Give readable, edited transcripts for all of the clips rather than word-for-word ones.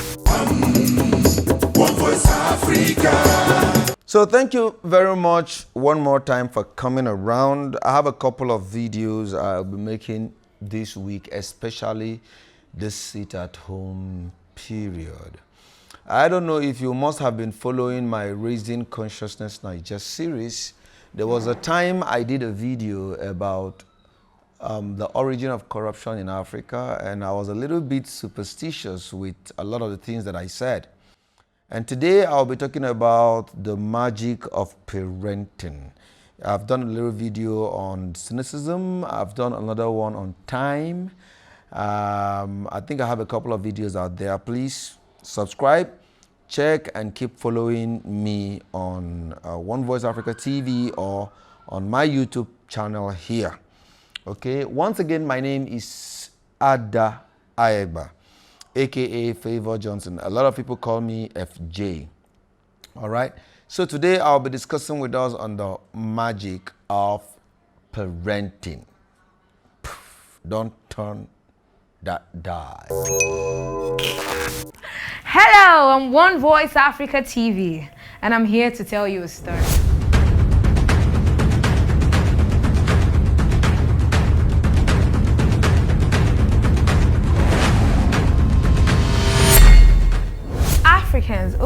One Voice Africa. So thank you very much one more time for coming around. I have a couple of videos I'll be making this week, especially this sit at home period. I don't know if you must have been following my Raising Consciousness Niger series. There was a time I did a video about the origin of corruption in Africa, and I was a little bit superstitious with a lot of the things that I said. And today I'll be talking about the magic of parenting. I've done a little video on cynicism. I've done another one on time. I think I have a couple of videos out there. Please subscribe, check, and keep following me on One Voice Africa TV or on my YouTube channel here. Okay, once again, my name is Ada Ayegba, aka Favour Johnson. A lot of people call me FJ. All right, so today I'll be discussing with us on the magic of parenting. Don't turn that dial. Hello, I'm One Voice Africa TV, and I'm here to tell you a story. Africans,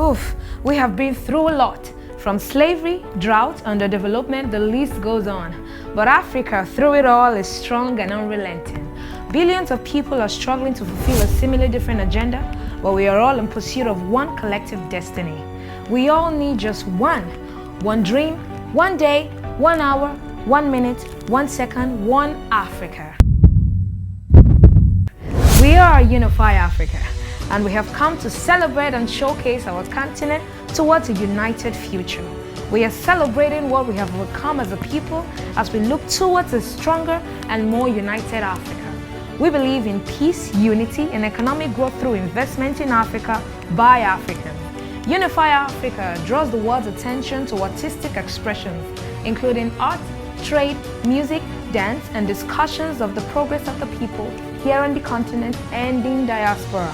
we have been through a lot. From slavery, drought, underdevelopment, the list goes on. But Africa, through it all, is strong and unrelenting. Billions of people are struggling to fulfill a similarly different agenda, but we are all in pursuit of one collective destiny. We all need just one dream, one day, 1 hour, 1 minute, 1 second, one Africa. We are Unify Africa, and we have come to celebrate and showcase our continent towards a united future. We are celebrating what we have overcome as a people as we look towards a stronger and more united Africa. We believe in peace, unity, and economic growth through investment in Africa by Africans. Unify Africa draws the world's attention to artistic expressions, including art, trade, music, dance, and discussions of the progress of the people here on the continent and in diaspora.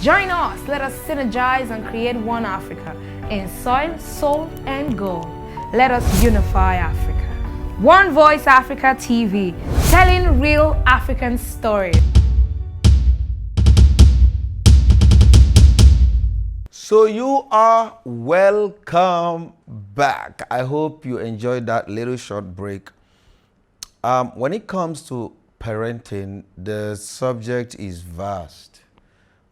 Join us, let us synergize and create one Africa in soil, soul, and gold. Let us unify Africa. One Voice Africa TV, telling real African stories. So you are welcome back. I hope you enjoyed that little short break. When it comes to parenting, the subject is vast.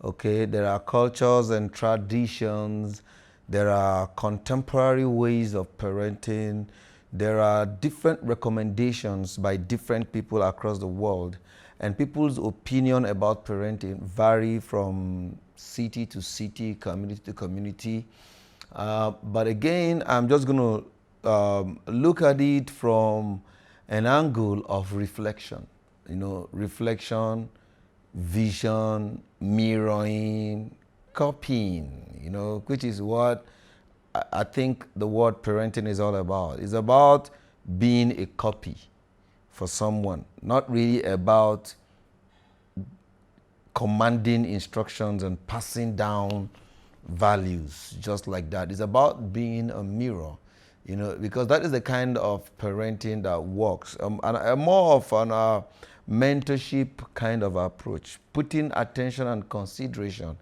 Okay, there are cultures and traditions, there are contemporary ways of parenting, there are different recommendations by different people across the world, and people's opinion about parenting vary from city to city, community to community. But again, I'm just going to look at it from an angle of reflection. You know, reflection, vision, mirroring, copying, you know, which is what I think the word parenting is all about. It's about being a copy for someone, not really about commanding instructions and passing down values just like that. It's about being a mirror, you know, because that is the kind of parenting that works. And more of an mentorship kind of approach, putting attention and consideration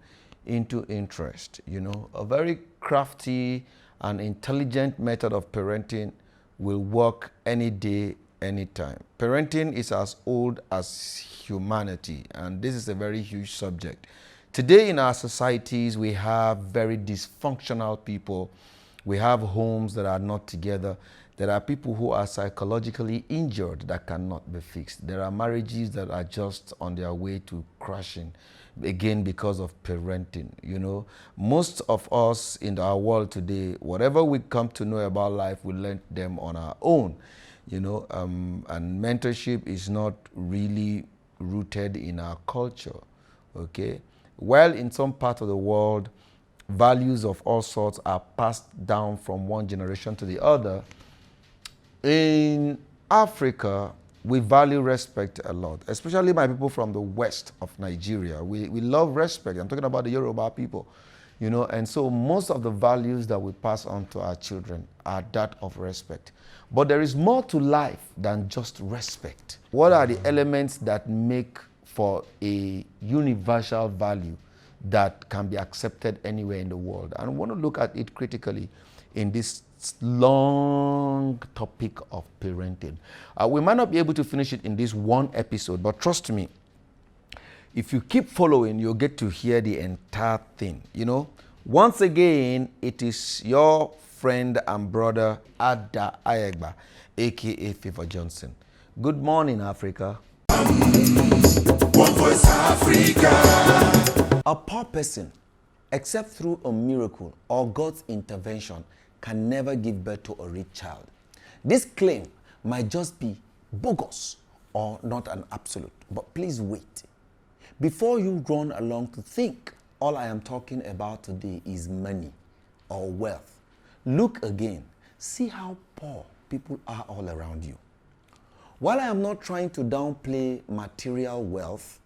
into interest. You know, a very crafty and intelligent method of parenting will work any day, anytime. Parenting is as old as humanity, and this is a very huge subject. Today in our societies, we have very dysfunctional people. We have homes that are not together. There are people who are psychologically injured that cannot be fixed. There are marriages that are just on their way to crashing, again, because of parenting. You know, most of us in our world today, whatever we come to know about life, we learn them on our own. You know, and mentorship is not really rooted in our culture, okay? While in some part of the world, values of all sorts are passed down from one generation to the other, in Africa, we value respect a lot, especially my people from the west of Nigeria. We love respect. I'm talking about the Yoruba people, you know, and so most of the values that we pass on to our children are that of respect. But there is more to life than just respect. What are the elements that make for a universal value that can be accepted anywhere in the world? And I want to look at it critically in this long topic of parenting. We might not be able to finish it in this one episode, but trust me, if you keep following, you'll get to hear the entire thing. You know, once again, it is your friend and brother Ada Ayegba, aka Favour Johnson. Good morning, Africa. One voice Africa. A poor person, except through a miracle or God's intervention, can never give birth to a rich child. This claim might just be bogus or not an absolute, but please wait. Before you run along to think, all I am talking about today is money or wealth. Look again, see how poor people are all around you. While I am not trying to downplay material wealth,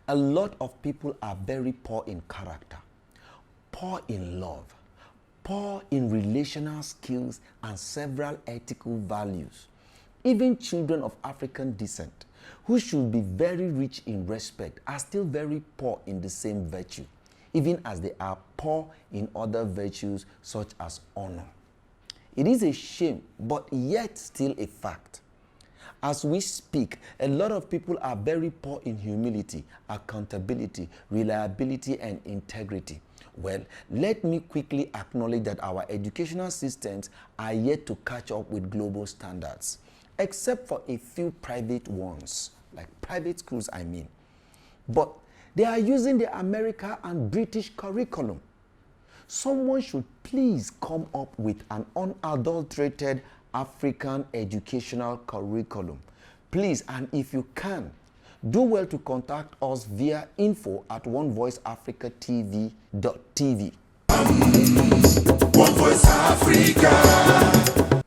a lot of people are very poor in character, poor in love, poor in relational skills and several ethical values. Even children of African descent, who should be very rich in respect, are still very poor in the same virtue, even as they are poor in other virtues such as honor. It is a shame, but yet still a fact. As we speak, a lot of people are very poor in humility, accountability, reliability, and integrity. Well, let me quickly acknowledge that our educational systems are yet to catch up with global standards, except for a few private ones, like private schools, I mean. But they are using the American and British curriculum. Someone should please come up with an unadulterated African educational curriculum. Please, and if you can, do well to contact us via info@onevoiceafricatv.tv. One voice Africa.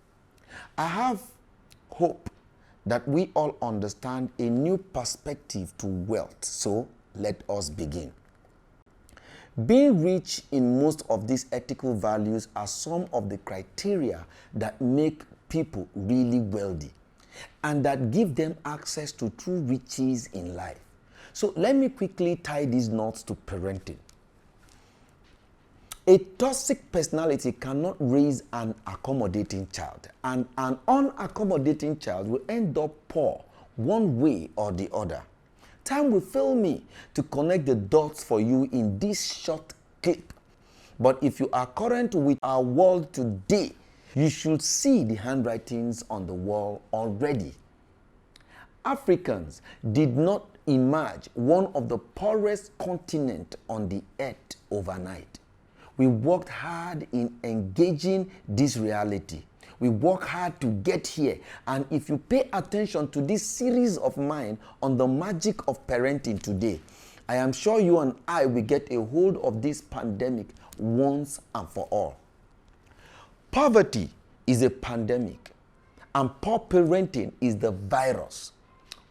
I have hope that we all understand a new perspective to wealth. So let us begin. Being rich in most of these ethical values are some of the criteria that make people really wealthy and that give them access to true riches in life. So let me quickly tie these knots to parenting. A toxic personality cannot raise an accommodating child, and an unaccommodating child will end up poor one way or the other. Time will fail me to connect the dots for you in this short clip. But if you are current with our world today, you should see the handwritings on the wall already. Africans did not emerge one of the poorest continents on the earth overnight. We worked hard in engaging this reality. We work hard to get here, and if you pay attention to this series of mine on the magic of parenting today, I am sure you and I will get a hold of this pandemic once and for all. Poverty is a pandemic, and poor parenting is the virus.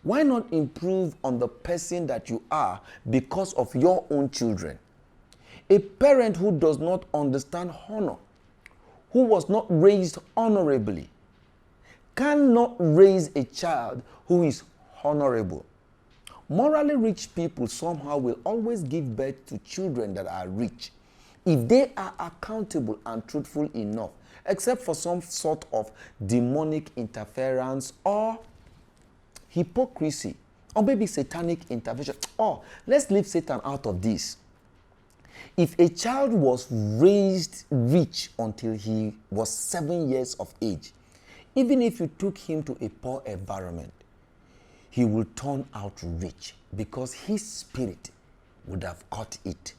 Why not improve on the person that you are because of your own children? A parent who does not understand honor, who was not raised honorably, cannot raise a child who is honorable. Morally rich people somehow will always give birth to children that are rich if they are accountable and truthful enough, except for some sort of demonic interference or hypocrisy or maybe satanic intervention. Or let's leave Satan out of this. If a child was raised rich until he was 7 years of age, even if you took him to a poor environment, he will turn out rich because his spirit would have caught it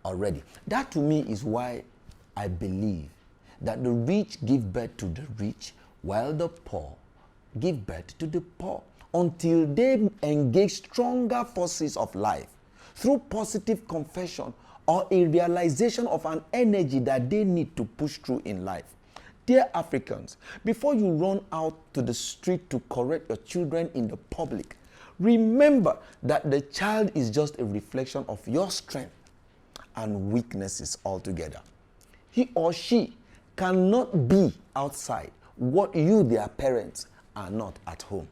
already. That to me is why I believe that the rich give birth to the rich while the poor give birth to the poor until they engage stronger forces of life through positive confession or a realization of an energy that they need to push through in life. Dear Africans, before you run out to the street to correct your children in the public, remember that the child is just a reflection of your strength and weaknesses altogether. He or she cannot be outside what you, their parents, are not at home.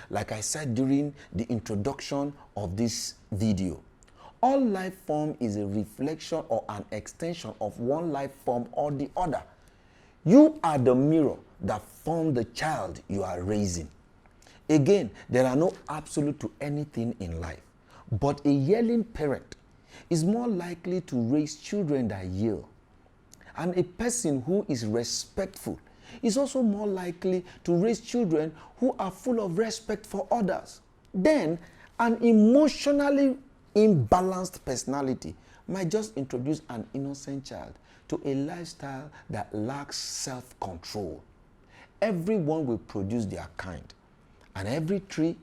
Like I said during the introduction of this video, all life form is a reflection or an extension of one life form or the other. You are the mirror that formed the child you are raising. Again, there are no absolute to anything in life, but a yelling parent is more likely to raise children that yell. And a person who is respectful is also more likely to raise children who are full of respect for others. Then, an emotionally imbalanced personality might just introduce an innocent child to a lifestyle that lacks self-control. Everyone will produce their kind, and every tree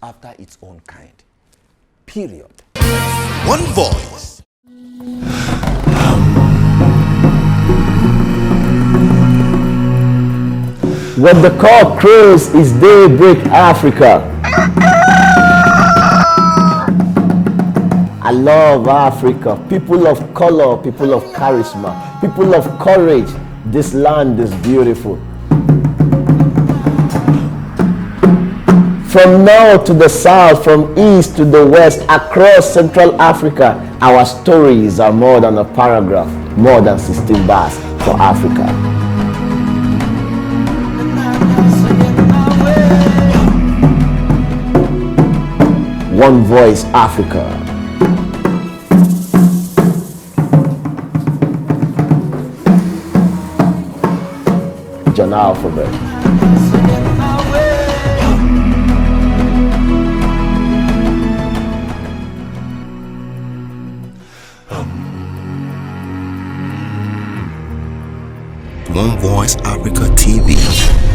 after its own kind. Period. One voice. What the cock crows is daybreak Africa. I love Africa. People of color, people of charisma, people of courage. This land is beautiful. From north to the south, from east to the west, across Central Africa, our stories are more than a paragraph, more than 16 bars for Africa. One voice, Africa. John Alphabet. One Voice Africa TV.